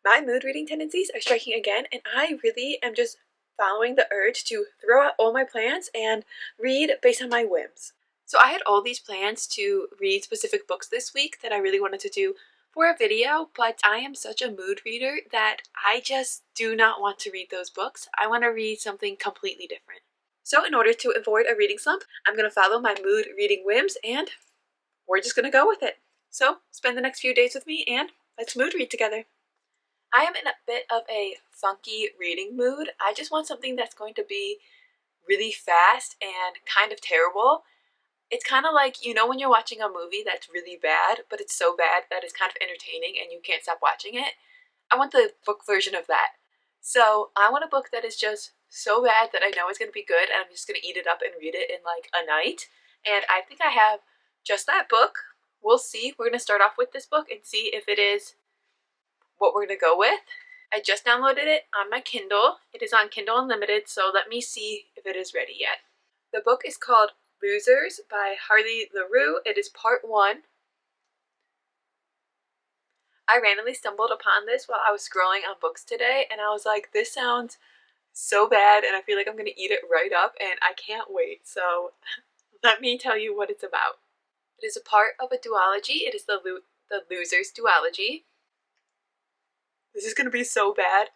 My mood reading tendencies are striking again, and I really am just following the urge to throw out all my plans and read based on my whims. So I had all these plans to read specific books this week that I really wanted to do for a video, but I am such a mood reader that I just do not want to read those books. I want to read something completely different. So in order to avoid a reading slump, I'm going to follow my mood reading whims and we're just going to go with it. So spend the next few days with me and let's mood read together. I am in a bit of a funky reading mood. I just want something that's going to be really fast and kind of terrible. It's kind of like, you know, when you're watching a movie that's really bad, but it's so bad that it's kind of entertaining and you can't stop watching it. I want the book version of that. So I want a book that is just so bad that I know it's going to be good and I'm just going to eat it up and read it in like a night. And I think I have just that book. We'll see. We're going to start off with this book and see if it is what we're going to go with. I just downloaded it on my Kindle. It is on Kindle Unlimited, so let me see if it is ready yet. The book is called Losers by Harley LaRue. It is part 1. I randomly stumbled upon this while I was scrolling on books today, and I was like, this sounds so bad, and I feel like I'm going to eat it right up, and I can't wait. So let me tell you what it's about. It is a part of a duology. It is the Losers duology. This is going to be so bad.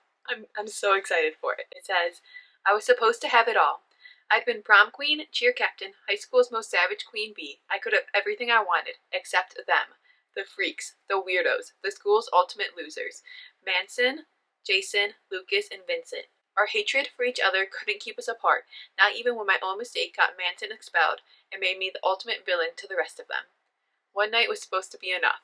I'm so excited for it. It says, I was supposed to have it all. I'd been prom queen, cheer captain, high school's most savage queen bee. I could have everything I wanted, except them. The freaks, the weirdos, the school's ultimate losers. Manson, Jason, Lucas, and Vincent. Our hatred for each other couldn't keep us apart, not even when my own mistake got Manson expelled and made me the ultimate villain to the rest of them. One night was supposed to be enough.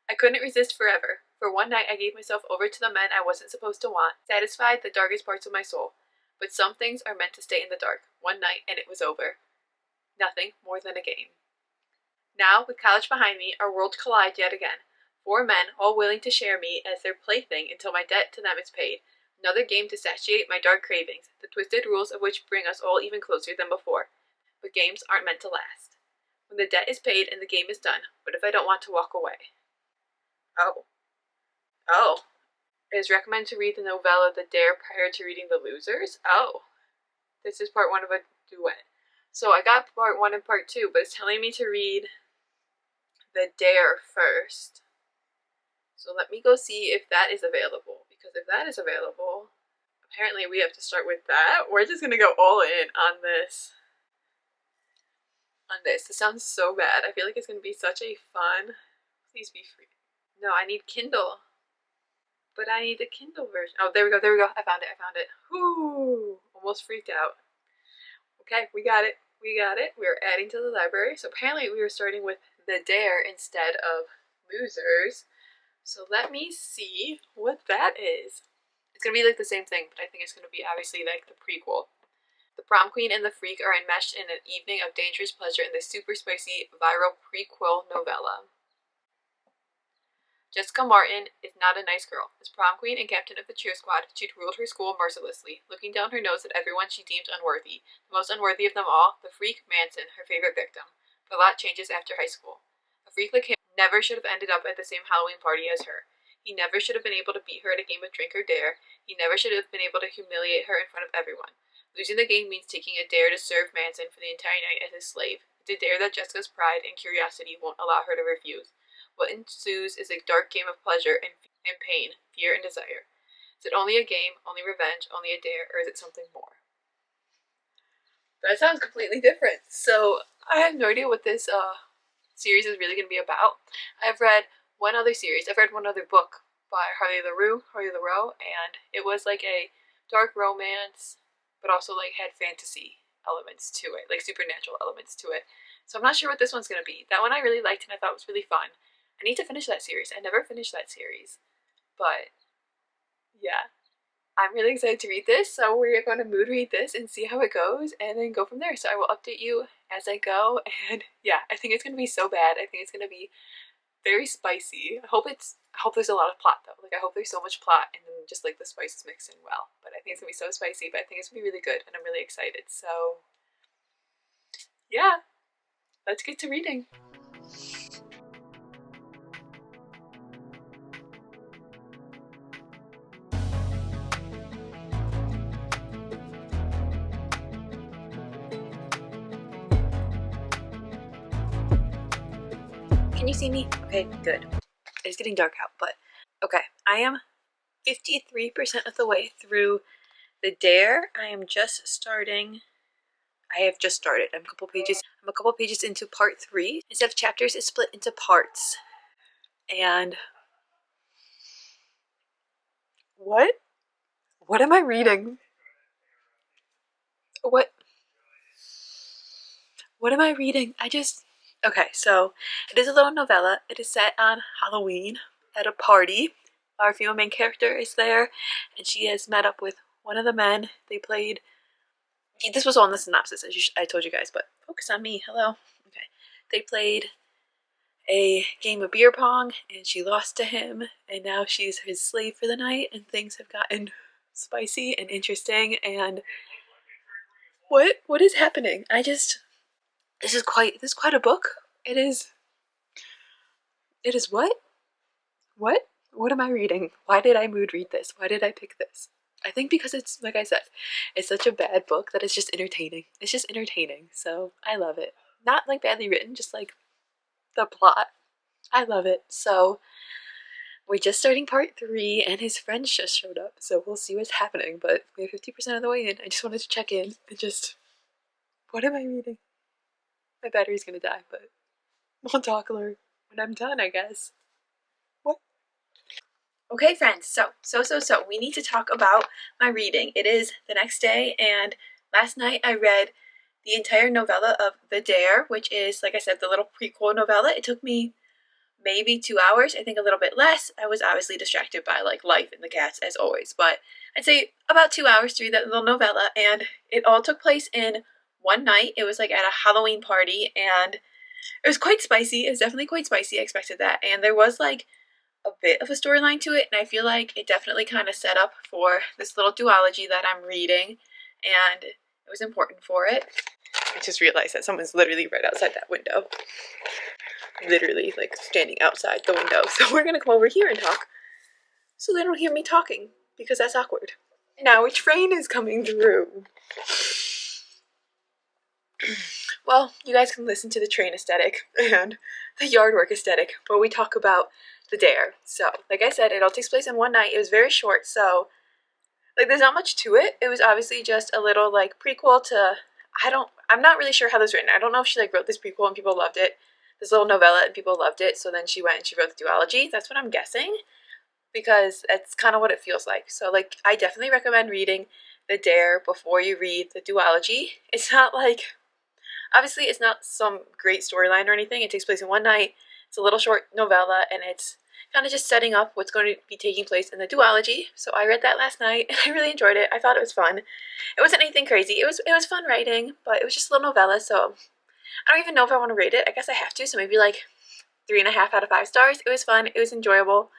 I couldn't resist forever. For one night I gave myself over to the men I wasn't supposed to want, satisfied the darkest parts of my soul. But some things are meant to stay in the dark. One night and it was over. Nothing more than a game. Now, with college behind me, our worlds collide yet again. 4 men, all willing to share me as their plaything until my debt to them is paid. Another game to satiate my dark cravings, the twisted rules of which bring us all even closer than before. But games aren't meant to last. When the debt is paid and the game is done, what if I don't want to walk away? Oh. It is recommended to read the novella The Dare prior to reading The Losers? Oh. This is part 1 of a duet. So I got part 1 and part 2, but it's telling me to read The Dare first. So let me go see if that is available. Because if that is available, apparently we have to start with that. We're just going to go all in on this. This sounds so bad. I feel like it's going to be such a fun. Please be free. No, I need Kindle. But I need the Kindle version. Oh, there we go. I found it. Whoo! Almost freaked out. Okay, we got it. We're adding to the library. So apparently we were starting with The Dare instead of Losers. So let me see what that is. It's going to be like the same thing, but I think it's going to be obviously like the prequel. The prom queen and the freak are enmeshed in an evening of dangerous pleasure in the super spicy viral prequel novella. Jessica Martin is not a nice girl. As prom queen and captain of the cheer squad, she'd ruled her school mercilessly, looking down her nose at everyone she deemed unworthy. The most unworthy of them all, the freak Manson, her favorite victim. But a lot changes after high school. A freak like him never should have ended up at the same Halloween party as her. He never should have been able to beat her at a game of Drink or Dare. He never should have been able to humiliate her in front of everyone. Losing the game means taking a dare to serve Manson for the entire night as his slave. It's a dare that Jessica's pride and curiosity won't allow her to refuse. What ensues is a dark game of pleasure and pain, fear and desire. Is it only a game, only revenge, only a dare, or is it something more? That sounds completely different. So I have no idea what this series is really going to be about. I've read one other series. I've read one other book by Harley LaRue, and it was like a dark romance, but also like had fantasy elements to it, like supernatural elements to it. So I'm not sure what this one's going to be. That one I really liked and I thought was really fun. I need to finish that series. I never finished that series. But, yeah. I'm really excited to read this, so we're going to mood read this and see how it goes, and then go from there. So I will update you as I go, and yeah, I think it's going to be so bad. I think it's going to be very spicy. I hope there's a lot of plot, though. Like, I hope there's so much plot, and then just, like, the spices mixed in well. But I think it's going to be so spicy, but I think it's going to be really good, and I'm really excited. So, yeah. Let's get to reading. Can you see me? Okay, good. It's getting dark out, but okay. I am 53% of the way through The Dare. I am just starting. I have just started. I'm a couple pages into part 3. Instead of chapters, it's split into parts. And what am I reading? What am I reading? Okay, so it is a little novella. It is set on Halloween at a party. Our female main character is there, and she has met up with one of the men. They played. This was all in the synopsis, as I told you guys, but focus on me. Hello. Okay. They played a game of beer pong, and she lost to him, and now she's his slave for the night, and things have gotten spicy and interesting, and what is happening? This is quite a book. It is what? What am I reading? Why did I mood read this? Why did I pick this? I think because it's, like I said, it's such a bad book that it's just entertaining. It's just entertaining, so I love it. Not like badly written, just like the plot. I love it. So we're just starting part 3, and his friends just showed up, so we'll see what's happening, but we're 50% of the way in. I just wanted to check in and just, what am I reading? My battery's gonna die, but I'll talk when I'm done, I guess. What? Okay, friends, so, we need to talk about my reading. It is the next day, and last night I read the entire novella of The Dare, which is, like I said, the little prequel novella. It took me maybe 2 hours, I think a little bit less. I was obviously distracted by, like, life and the cats, as always, but I'd say about 2 hours through that little novella, and it all took place in one night. It was, like, at a Halloween party, and it was quite spicy. It was definitely quite spicy. I expected that, and there was, like, a bit of a storyline to it, and I feel like it definitely kind of set up for this little duology that I'm reading, and it was important for it. I just realized that someone's literally right outside that window. Literally, like, standing outside the window. So we're gonna come over here and talk, so they don't hear me talking, because that's awkward. Now a train is coming through. Well, you guys can listen to the train aesthetic and the yard work aesthetic, but we talk about The Dare. So, like I said, it all takes place in one night. It was very short, so, like, there's not much to it. It was obviously just a little, like, prequel to, I'm not really sure how this was written. I don't know if she, like, wrote this prequel and people loved it, this little novella, and people loved it, so then she went and she wrote the duology. That's what I'm guessing, because that's kind of what it feels like. So, like, I definitely recommend reading The Dare before you read the duology. It's not like, obviously, it's not some great storyline or anything. It takes place in one night. It's a little short novella, and it's kind of just setting up what's going to be taking place in the duology. So I read that last night, and I really enjoyed it. I thought it was fun. It wasn't anything crazy. It was fun writing, but it was just a little novella, so I don't even know if I want to rate it. I guess I have to, so maybe like 3.5 out of 5 stars. It was fun. It was enjoyable.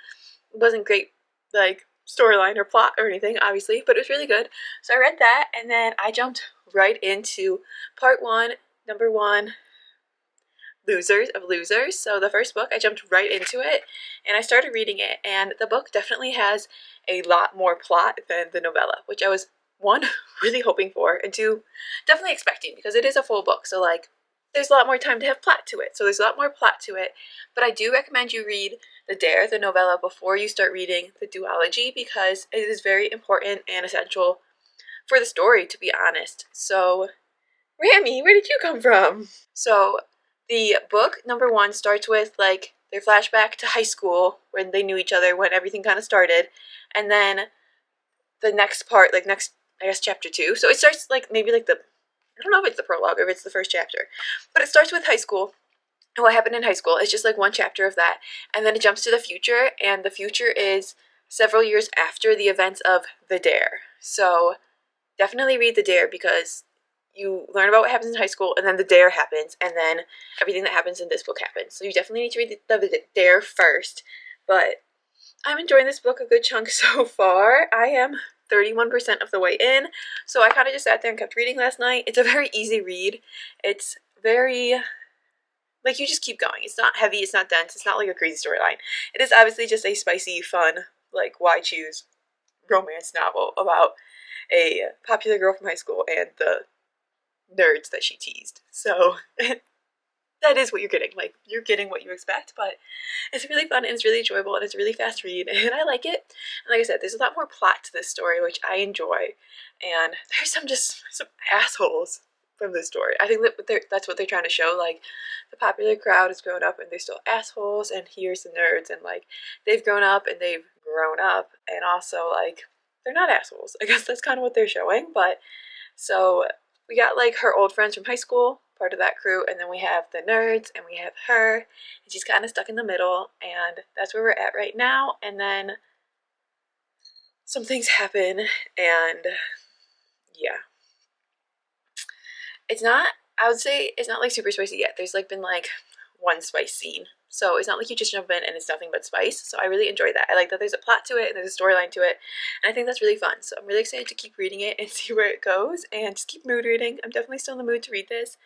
It wasn't great, like, storyline or plot or anything, obviously, but it was really good. So I read that, and then I jumped right into part 1, number 1, Losers of Losers. So the first book, I jumped right into it, and I started reading it, and the book definitely has a lot more plot than the novella, which I was, 1, really hoping for, and 2, definitely expecting, because it is a full book, so, like, there's a lot more time to have plot to it. So there's a lot more plot to it, but I do recommend you read The Dare, the novella, before you start reading the duology, because it is very important and essential for the story, to be honest. So, Rami, where did you come from? So, the book, number 1, starts with, like, their flashback to high school, when they knew each other, when everything kind of started, and then the next part, like, I guess, chapter 2. So it starts, like, maybe, like, I don't know if it's the prologue or if it's the first chapter, but it starts with high school and what happened in high school. It's just, like, one chapter of that, and then it jumps to the future, and the future is several years after the events of The Dare. So definitely read The Dare, because you learn about what happens in high school, and then The Dare happens, and then everything that happens in this book happens. So you definitely need to read the Dare first, but I'm enjoying this book a good chunk so far. I am 31% of the way in, so I kind of just sat there and kept reading last night. It's a very easy read. It's very, like, you just keep going. It's not heavy, it's not dense, it's not like a crazy storyline. It is obviously just a spicy, fun, like, why choose romance novel about a popular girl from high school and the nerds that she teased. So that is what you're getting. Like, you're getting what you expect, but it's really fun and it's really enjoyable and it's a really fast read and I like it. And like I said, there's a lot more plot to this story, which I enjoy. And there's some assholes from this story. I think that's what they're trying to show. Like, the popular crowd has grown up and they're still assholes, and here's the nerds, and like, they've grown up and they've grown up, and also like, they're not assholes. I guess that's kind of what they're showing. But so we got like her old friends from high school, part of that crew, and then we have the nerds and we have her, and she's kind of stuck in the middle, and that's where we're at right now. And then some things happen, and yeah, it's not, I would say it's not like super spicy yet. There's like been like one spice scene, so it's not like you just jump in and it's nothing but spice. So I really enjoy that. I like that there's a plot to it and there's a storyline to it, and I think that's really fun. So I'm really excited to keep reading it and see where it goes, and just keep mood reading. I'm definitely still in the mood to read this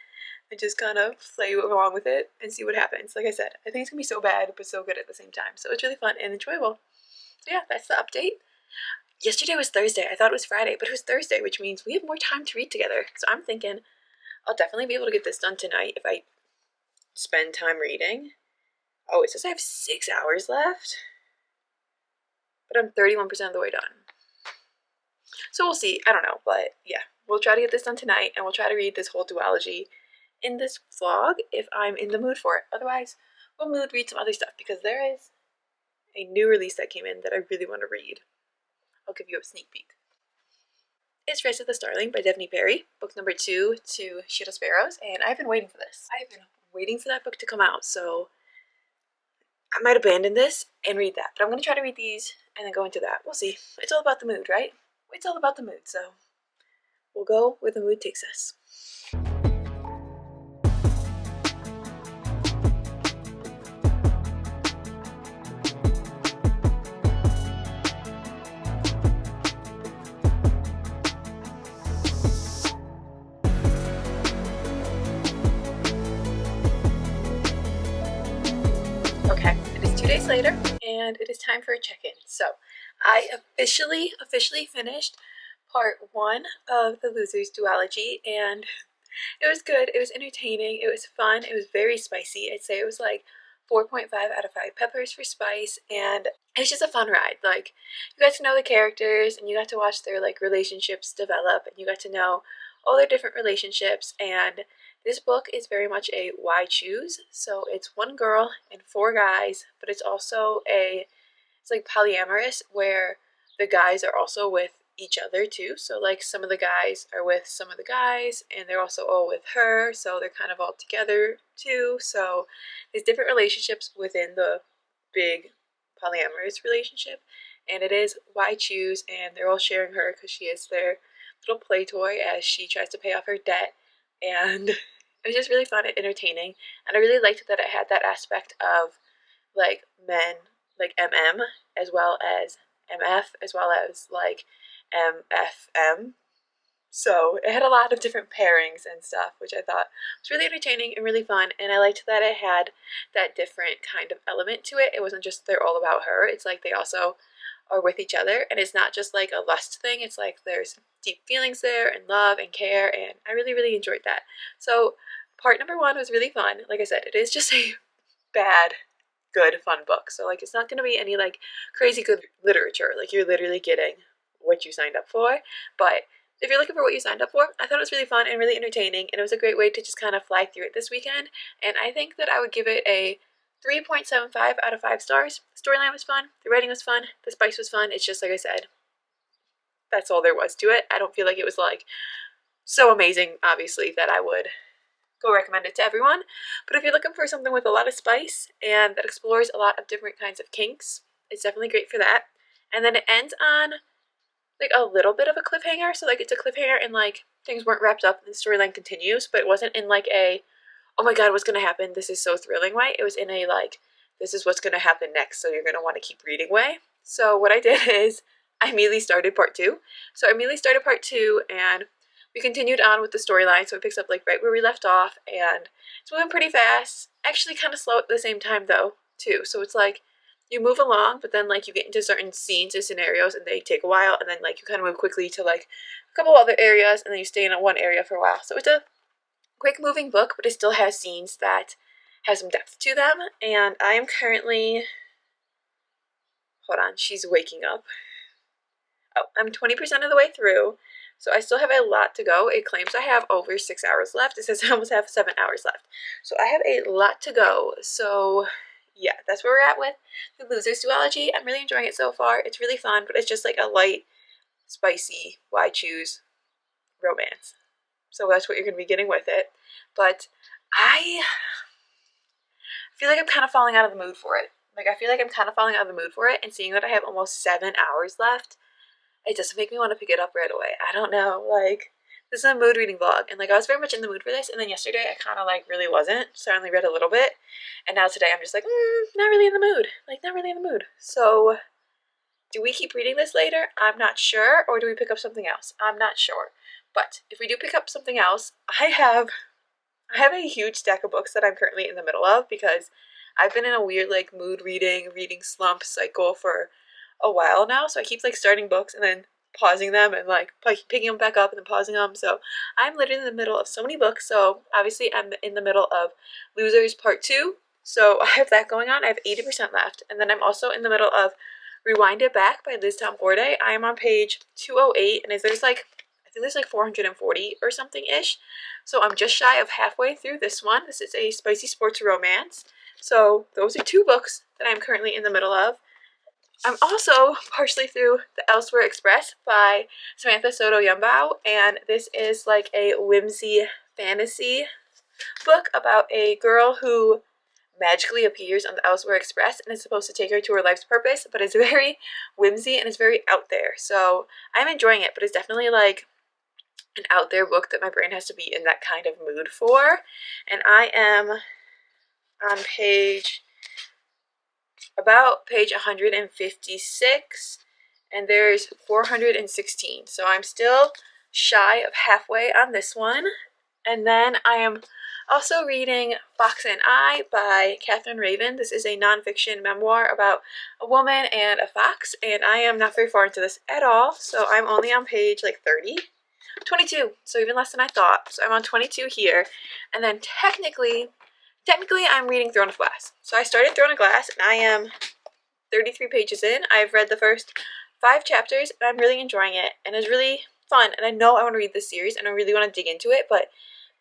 and just kind of play along with it and see what happens. Like I said, I think it's gonna be so bad but so good at the same time. So it's really fun and enjoyable. So yeah, that's the update. Yesterday was Thursday. I thought it was Friday, but it was Thursday, which means we have more time to read together. So I'm thinking I'll definitely be able to get this done tonight if I spend time reading. Oh, it says I have 6 hours left, but I'm 31% of the way done. So we'll see. I don't know, but yeah, we'll try to get this done tonight, and we'll try to read this whole duology in this vlog if I'm in the mood for it. Otherwise, we'll mood read some other stuff, because there is a new release that came in that I really want to read. I'll give you a sneak peek. It's Race of the Starling by Devney Perry, book number 2 to Shittle Sparrows, and I've been waiting for this. I've been waiting for that book to come out, so I might abandon this and read that, but I'm going to try to read these and then go into that. We'll see. It's all about the mood, right? It's all about the mood, so we'll go where the mood takes us. Okay, it is 2 days later, and it is time for a check-in. So, I officially finished part 1 of the Losers duology, and it was good. It was entertaining. It was fun. It was very spicy. I'd say it was like 4.5 out of 5 peppers for spice, and it was just a fun ride. Like, you got to know the characters, and you got to watch their like relationships develop, and you got to know all their different relationships. And this book is very much a why choose. So it's 1 girl and 4 guys, but it's also it's like polyamorous, where the guys are also with each other too. So like, some of the guys are with some of the guys, and they're also all with her, so they're kind of all together too. So there's different relationships within the big polyamorous relationship, and it is why choose, and they're all sharing her because she is their little play toy as she tries to pay off her debt. And it was just really fun and entertaining, and I really liked that it had that aspect of like men, like MM, as well as MF, as well as like MFM. So it had a lot of different pairings and stuff, which I thought was really entertaining and really fun. And I liked that it had that different kind of element to it. It wasn't just they're all about her. It's like they also are with each other, and it's not just like a lust thing. It's like there's deep feelings there and love and care, and I really enjoyed that. So part number 1 was really fun. Like I said, it is just a bad, good, fun book. So like, it's not going to be any like crazy good literature. Like, you're literally getting what you signed up for. But if you're looking for what you signed up for, I thought it was really fun and really entertaining, and it was a great way to just kind of fly through it this weekend. And I think that I would give it a 3.75 out of 5 stars. The storyline was fun, the writing was fun, the spice was fun. It's just, like I said, that's all there was to it. I don't feel like it was like so amazing, obviously, that I would go recommend it to everyone. But if you're looking for something with a lot of spice and that explores a lot of different kinds of kinks, it's definitely great for that. And then it ends on like a little bit of a cliffhanger. So like, it's a cliffhanger and like things weren't wrapped up and the storyline continues, but it wasn't in like a, oh my god, what's going to happen, this is so thrilling way. It was in a like, this is what's going to happen next, so you're going to want to keep reading way. So what I did is I immediately started part 2. So I immediately started part 2, and we continued on with the storyline. So it picks up like right where we left off, and it's moving pretty fast. Actually kind of slow at the same time though too. So it's like you move along, but then like you get into certain scenes and scenarios and they take a while, and then like you kind of move quickly to like a couple other areas, and then you stay in one area for a while. So it's a quick moving book, but it still has scenes that have some depth to them. And I am currently, hold on, she's waking up. Oh, I'm 20% of the way through, so I still have a lot to go. It claims I have over 6 hours left. It says I almost have 7 hours left. So I have a lot to go. So yeah, that's where we're at with the Losers duology. I'm really enjoying it so far. It's really fun, but it's just like a light, spicy, why choose romance. So that's what you're going to be getting with it. But I feel like I'm kind of falling out of the mood for it. Like, I feel like I'm kind of falling out of the mood for it, and seeing that I have almost 7 hours left, it doesn't make me want to pick it up right away. I don't know, like, this is a mood reading vlog, and like I was very much in the mood for this, and then yesterday I kind of like really wasn't, so I only read a little bit, and now today I'm just like, not really in the mood, like not really in the mood. So do we keep reading this later? I'm not sure, or do we pick up something else? I'm not sure. But if we do pick up something else, I have a huge stack of books that I'm currently in the middle of, because I've been in a weird like mood reading slump cycle for a while now. So I keep like starting books and then pausing them and like picking them back up and then pausing them. So I'm literally in the middle of so many books. So obviously I'm in the middle of Losers Part 2. So I have that going on. I have 80% left. And then I'm also in the middle of Rewind It Back by Liz Tomforte. I am on page 208, and there's like, I think there's like 440 or something ish. So I'm just shy of halfway through this one. This is a spicy sports romance. So those are 2 books that I'm currently in the middle of. I'm also partially through The Elsewhere Express by Samantha Soto Yumbao, and this is like a whimsy fantasy book about a girl who magically appears on the Elsewhere Express and is supposed to take her to her life's purpose, but it's very whimsy and it's very out there. So I'm enjoying it, but it's definitely like an out there book that my brain has to be in that kind of mood for. And I am on about page 156, and there's 416. So I'm still shy of halfway on this one. And then I am also reading Fox and I by Catherine Raven. This is a nonfiction memoir about a woman and a fox, and I am not very far into this at all. So I'm only on page like 30. 22, so even less than I thought. So I'm on 22 here, and then technically I'm reading Throne of Glass. So I started Throne of Glass, and I am 33 pages in. I've read the first 5 chapters, and I'm really enjoying it, and it's really fun, and I know I want to read this series, and I really want to dig into it, but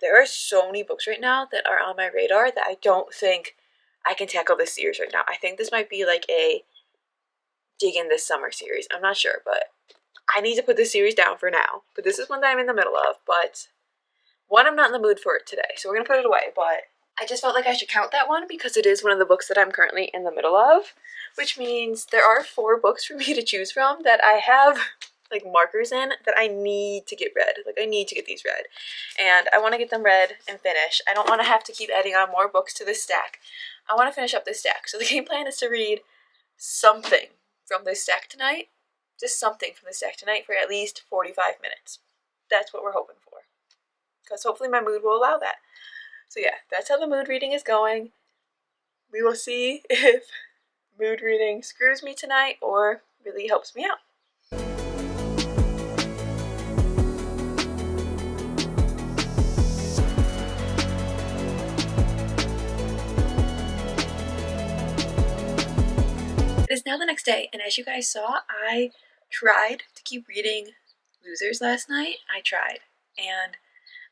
there are so many books right now that are on my radar that I don't think I can tackle this series right now. I think this might be like a dig in this summer series. I'm not sure, but I need to put this series down for now. But this is one that I'm in the middle of, but one, I'm not in the mood for it today, so we're going to put it away, but I just felt like I should count that one because it is one of the books that I'm currently in the middle of, which means there are 4 books for me to choose from that I have like markers in that I need to get read. Like I need to get these read, and I want to get them read and finished. I don't want to have to keep adding on more books to this stack. I want to finish up this stack. So the game plan is to read something from this stack tonight, just something from this stack tonight for at least 45 minutes. That's what we're hoping for, because hopefully my mood will allow that. So yeah, that's how the mood reading is going. We will see if mood reading screws me tonight or really helps me out. It is now the next day, and as you guys saw, I tried to keep reading Losers last night. I tried, and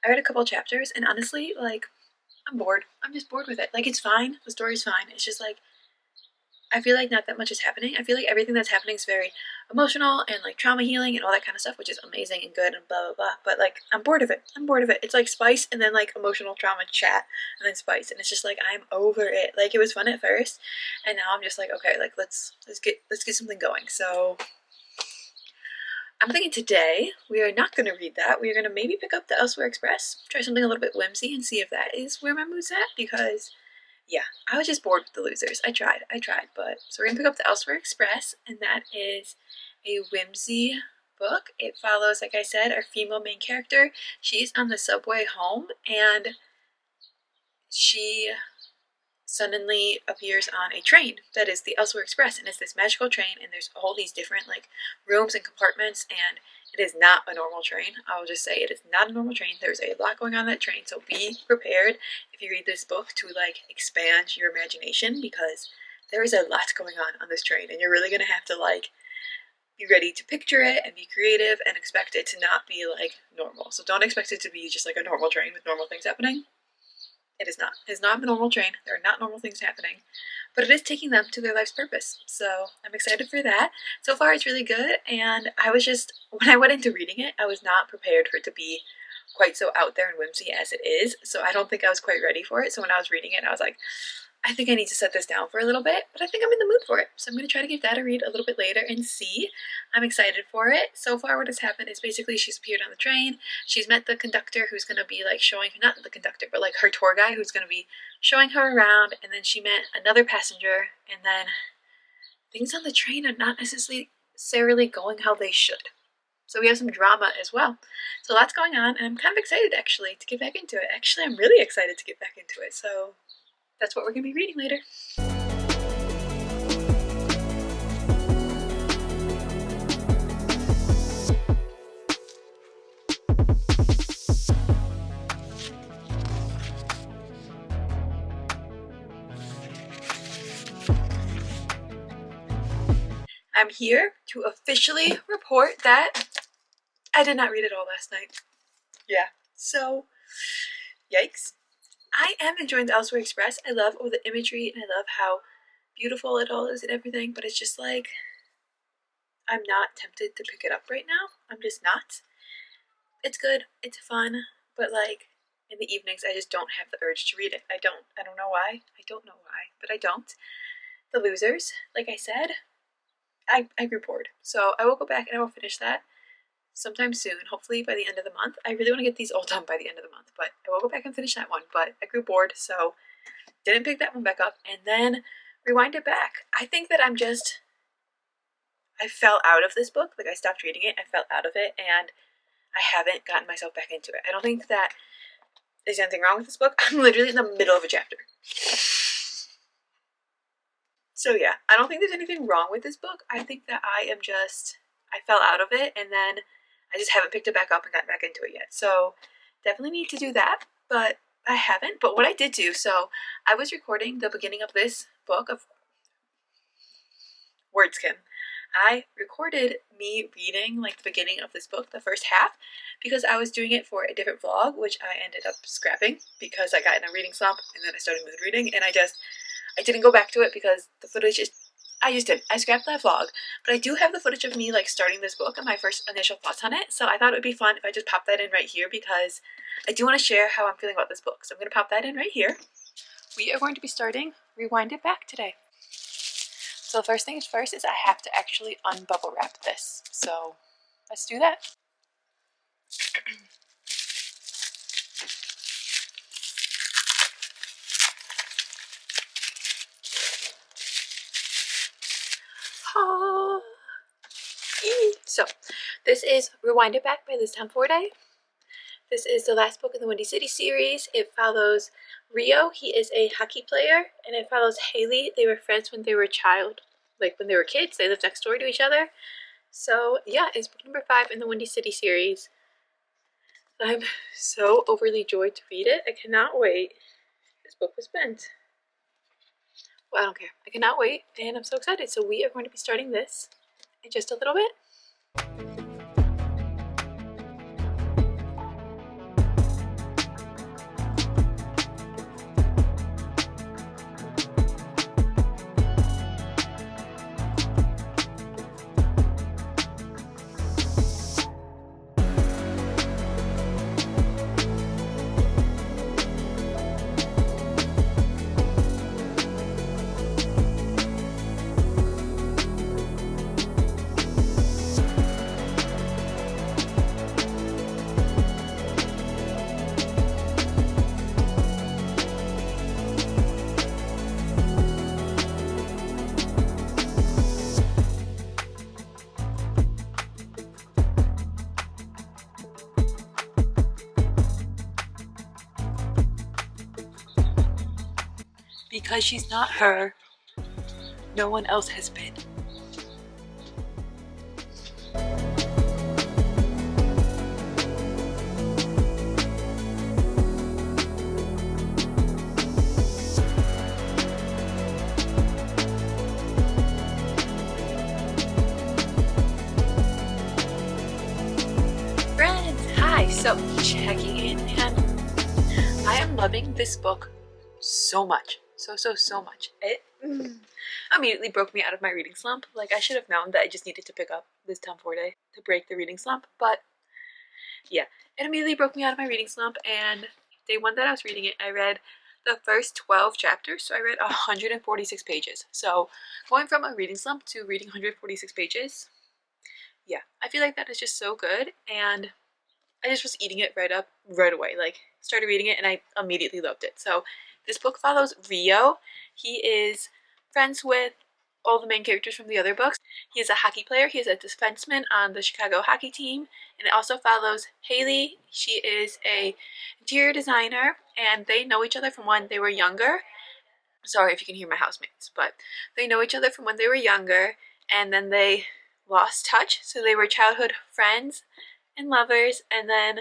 I read a couple chapters, and honestly, like, I'm bored. I'm just bored with it. Like, it's fine. The story's fine. It's just like, I feel like not that much is happening. I feel like everything that's happening is very emotional and like trauma healing and all that kind of stuff, which is amazing and good and blah blah blah. But like, I'm bored of it. I'm bored of it. It's like spice and then like emotional trauma chat and then spice, and it's just like I'm over it. Like, it was fun at first, and now I'm just like, okay, like let's get something going. So I'm thinking today we are not going to read that. We are going to maybe pick up the Elsewhere Express, try something a little bit whimsy, and see if that is where my mood's at, because yeah, I was just bored with the Losers. I tried, but so we're gonna pick up the Elsewhere Express, and that is a whimsy book. It follows, like I said, our female main character. She's on the subway home, and she suddenly appears on a train that is the Elsewhere Express, and it's this magical train, and there's all these different like rooms and compartments, and It is not a normal train. I will just say it is not a normal train. There's a lot going on that train, so be prepared if you read this book to like expand your imagination, because there is a lot going on this train, and you're really gonna have to like be ready to picture it and be creative and expect it to not be like normal. So don't expect it to be just like a normal train with normal things happening. It is not. It is not a normal train. There are not normal things happening, but it is taking them to their life's purpose. So I'm excited for that. So far it's really good, and I was just, when I went into reading it, I was not prepared for it to be quite so out there and whimsy as it is. So I don't think I was quite ready for it. So when I was reading it, I was like, I think I need to set this down for a little bit, but I think I'm in the mood for it. So I'm going to try to give that a read a little bit later and see. I'm excited for it. So far what has happened is basically she's appeared on the train. She's met the conductor who's going to be like showing her, not the conductor, but like her tour guy who's going to be showing her around. And then she met another passenger, and then things on the train are not necessarily going how they should. So we have some drama as well. So lots going on, and I'm kind of excited actually to get back into it. Actually, I'm really excited to get back into it. So that's what we're going to be reading later. I'm here to officially report that I did not read it all last night. Yeah, so yikes. I am enjoying the Elsewhere Express. I love all the imagery, and I love how beautiful it all is and everything, but it's just like, I'm not tempted to pick it up right now. I'm just not. It's good, it's fun, but like in the evenings I just don't have the urge to read it. I don't know why. I don't know why, but I don't. The Losers, like I said, I grew bored. So I will go back and I will finish that sometime soon, hopefully by the end of the month. I really want to get these all done by the end of the month, but I will go back and finish that one. But I grew bored, so didn't pick that one back up, and then rewind it back. I think that I fell out of this book. Like I stopped reading it, I fell out of it, and I haven't gotten myself back into it. I don't think that there's anything wrong with this book. I'm literally in the middle of a chapter. So yeah, I don't think there's anything wrong with this book. I think that I fell out of it, and then I just haven't picked it back up and gotten back into it yet. So definitely need to do that, but I haven't. But what I did do, so I was recording the beginning of this book of Wordskin. I recorded me reading like the beginning of this book, the first half, because I was doing it for a different vlog, which I ended up scrapping because I got in a reading slump, and then I started mood reading, and I didn't go back to it because the footage is, I scrapped that vlog, but I do have the footage of me like starting this book and my first initial thoughts on it, so I thought it would be fun if I just pop that in right here because I do want to share how I'm feeling about this book. So I'm going to pop that in right here. We are going to be starting Rewind It Back today. So first things first is I have to actually unbubble wrap this. So let's do that. So this is Rewind It Back by Liz Forday. This is the last book in the Windy City series. It follows Rio. He is a hockey player, and it follows Haley. They were friends when they were a child, like when they were kids. They lived next door to each other. So yeah, it's book number 5 in the Windy City series. I'm so overly joyed to read it. I cannot wait. This book was spent. Well, I don't care. I cannot wait, and I'm so excited. So we are going to be starting this in just a little bit. Because she's not her, no one else has been. So, checking in, and I am loving this book so much. So much. It immediately broke me out of my reading slump. Like, I should have known that I just needed to pick up this Tom Ford Day to break the reading slump, but yeah, it immediately broke me out of my reading slump, and day one that I was reading it, I read the first 12 chapters, so I read 146 pages. So going from a reading slump to reading 146 pages, yeah, I feel like that is just so good, and I just was eating it right away. Like, started reading it and I immediately loved it. So this book follows Rio. He is friends with all the main characters from the other books. He is a hockey player. He is a defenseman on the Chicago hockey team. And it also follows Haley. She is a interior designer, and they know each other from when they were younger. Sorry if you can hear my housemates, but they know each other from when they were younger, and then they lost touch. So they were childhood friends and lovers, and then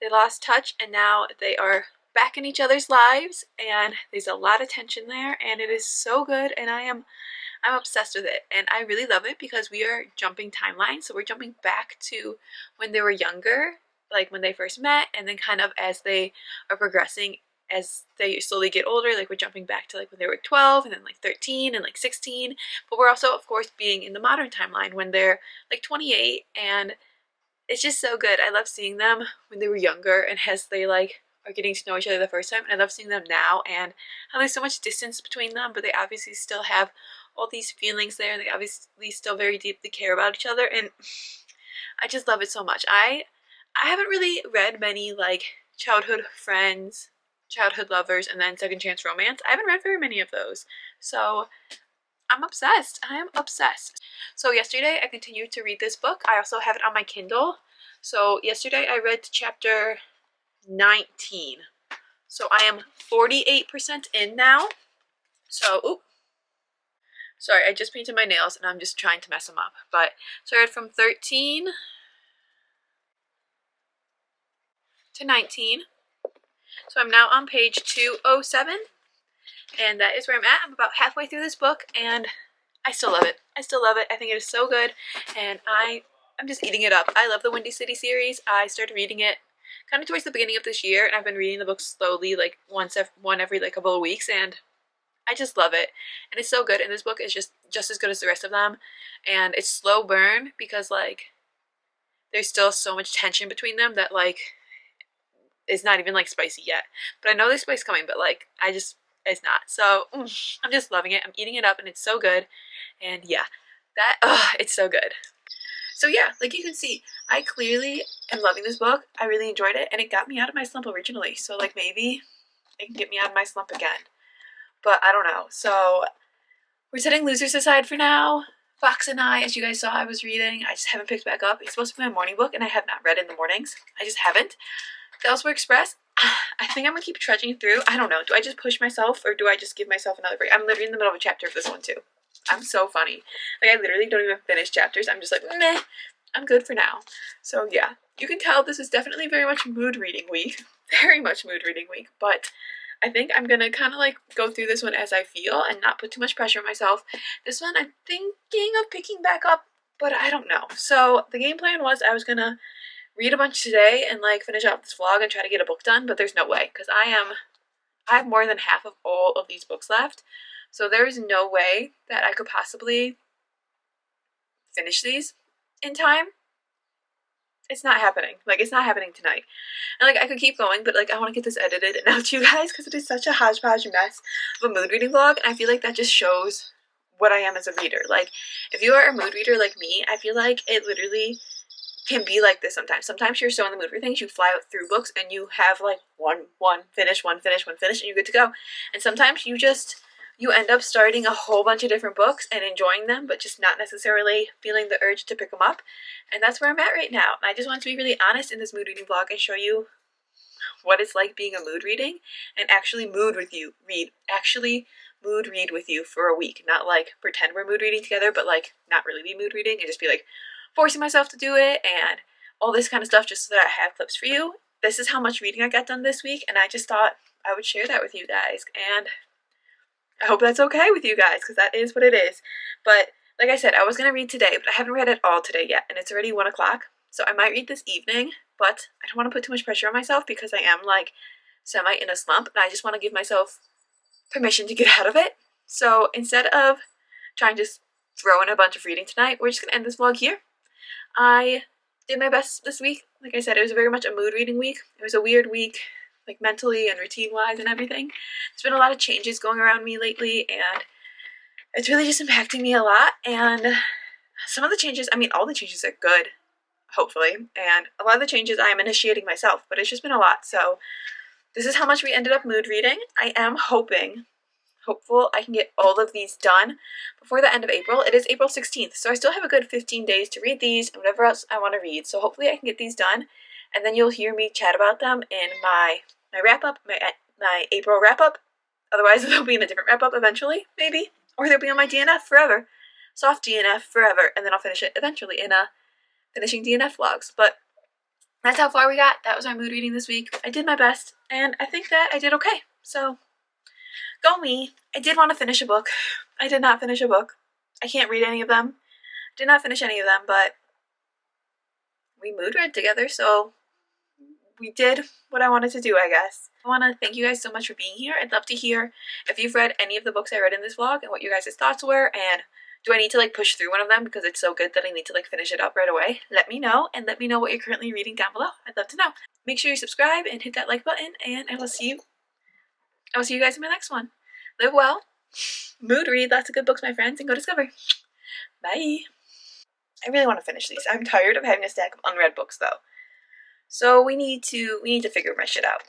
they lost touch, and now they are back in each other's lives, and there's a lot of tension there, and it is so good, and I'm obsessed with it, and I really love it because we are jumping timelines. So we're jumping back to when they were younger, like when they first met, and then kind of as they are progressing, as they slowly get older, like we're jumping back to like when they were 12 and then like 13 and like 16, but we're also of course being in the modern timeline when they're like 28, and it's just so good. I love seeing them when they were younger and as they like are getting to know each other the first time, and I love seeing them now and how there's so much distance between them, but they obviously still have all these feelings there, and they obviously still very deeply care about each other, and I just love it so much. I haven't really read many like childhood friends, childhood lovers, and then second chance romance. I haven't read very many of those, so I'm obsessed. I am obsessed. So yesterday I continued to read this book. I also have it on my Kindle. So yesterday I read chapter 19. So I am 48% in now. So, oop. Sorry, I just painted my nails and I'm just trying to mess them up. But, so I read from 13 to 19. So I'm now on page 207. And that is where I'm at. I'm about halfway through this book, and I still love it. I still love it. I think it is so good, and I'm just eating it up. I love the Windy City series. I started reading it kind of towards the beginning of this year, and I've been reading the book slowly, like one every like couple of weeks, and I just love it. And it's so good, and this book is just as good as the rest of them, and it's slow burn because like there's still so much tension between them that like it's not even like spicy yet. But I know there's spice coming, but like it's not. So I'm just loving it. I'm eating it up, and it's so good. And yeah, it's so good. So yeah, like you can see, I clearly am loving this book. I really enjoyed it, and it got me out of my slump originally. So like maybe it can get me out of my slump again. But I don't know. So we're setting losers aside for now. Fox and I, as you guys saw, I was reading. I just haven't picked back up. It's supposed to be my morning book, and I have not read in the mornings. I just haven't. The Elsewhere Express, I think I'm going to keep trudging through. I don't know. Do I just push myself, or do I just give myself another break? I'm literally in the middle of a chapter of this one, too. I'm so funny. Like, I literally don't even finish chapters. I'm just like, meh, I'm good for now. So, yeah. You can tell this is definitely very much mood reading week. Very much mood reading week. But I think I'm going to kind of, like, go through this one as I feel and not put too much pressure on myself. This one I'm thinking of picking back up, but I don't know. So, the game plan was I was going to read a bunch today and like finish out this vlog and try to get a book done, but there's no way because I have more than half of all of these books left, so there is no way that I could possibly finish these in time. It's not happening. Like, it's not happening tonight. And like I could keep going, but like I want to get this edited and out to you guys because it is such a hodgepodge mess of a mood reading vlog, and I feel like that just shows what I am as a reader. Like, if you are a mood reader like me, I feel like it literally can be like this sometimes. Sometimes you're so in the mood for things, you fly through books and you have like one finish, and you're good to go. And sometimes you end up starting a whole bunch of different books and enjoying them, but just not necessarily feeling the urge to pick them up. And that's where I'm at right now. And I just want to be really honest in this mood reading vlog and show you what it's like being a mood reading and actually mood read with you for a week. Not like pretend we're mood reading together, but like not really be mood reading and just be like forcing myself to do it and all this kind of stuff just so that I have clips for you. This is how much reading I got done this week, and I just thought I would share that with you guys, and I hope that's okay with you guys because that is what it is. But like I said, I was going to read today, but I haven't read it all today yet, and it's already 1 o'clock. So I might read this evening, but I don't want to put too much pressure on myself because I am like semi in a slump and I just want to give myself permission to get out of it. So instead of trying to throw in a bunch of reading tonight, we're just going to end this vlog here. I did my best this week. Like I said, it was very much a mood reading week. It was a weird week, like mentally and routine wise and everything. There's been a lot of changes going around me lately and it's really just impacting me a lot. And some of the changes, I mean, all the changes are good, hopefully. And a lot of the changes I am initiating myself, but it's just been a lot. So this is how much we ended up mood reading. I am hopeful I can get all of these done before the end of April. It is April 16th, so I still have a good 15 days to read these and whatever else I want to read. So hopefully I can get these done, and then you'll hear me chat about them in my wrap-up, my April wrap-up. Otherwise, they'll be in a different wrap-up eventually, maybe. Or they'll be on my DNF forever. Soft DNF forever, and then I'll finish it eventually in a finishing DNF vlogs. But that's how far we got. That was our mood reading this week. I did my best, and I think that I did okay. So go me. I did want to finish a book. I did not finish a book. I can't read any of them. Did not finish any of them, but we mood read together, so we did what I wanted to do, I guess. I want to thank you guys so much for being here. I'd love to hear if you've read any of the books I read in this vlog and what your guys' thoughts were, and do I need to like push through one of them because it's so good that I need to like finish it up right away? Let me know, and let me know what you're currently reading down below. I'd love to know. Make sure you subscribe and hit that like button, and I will see you guys in my next one. Live well, mood read lots of good books, my friends, and go discover. Bye. I really want to finish these. I'm tired of having a stack of unread books though. So we need to figure my shit out.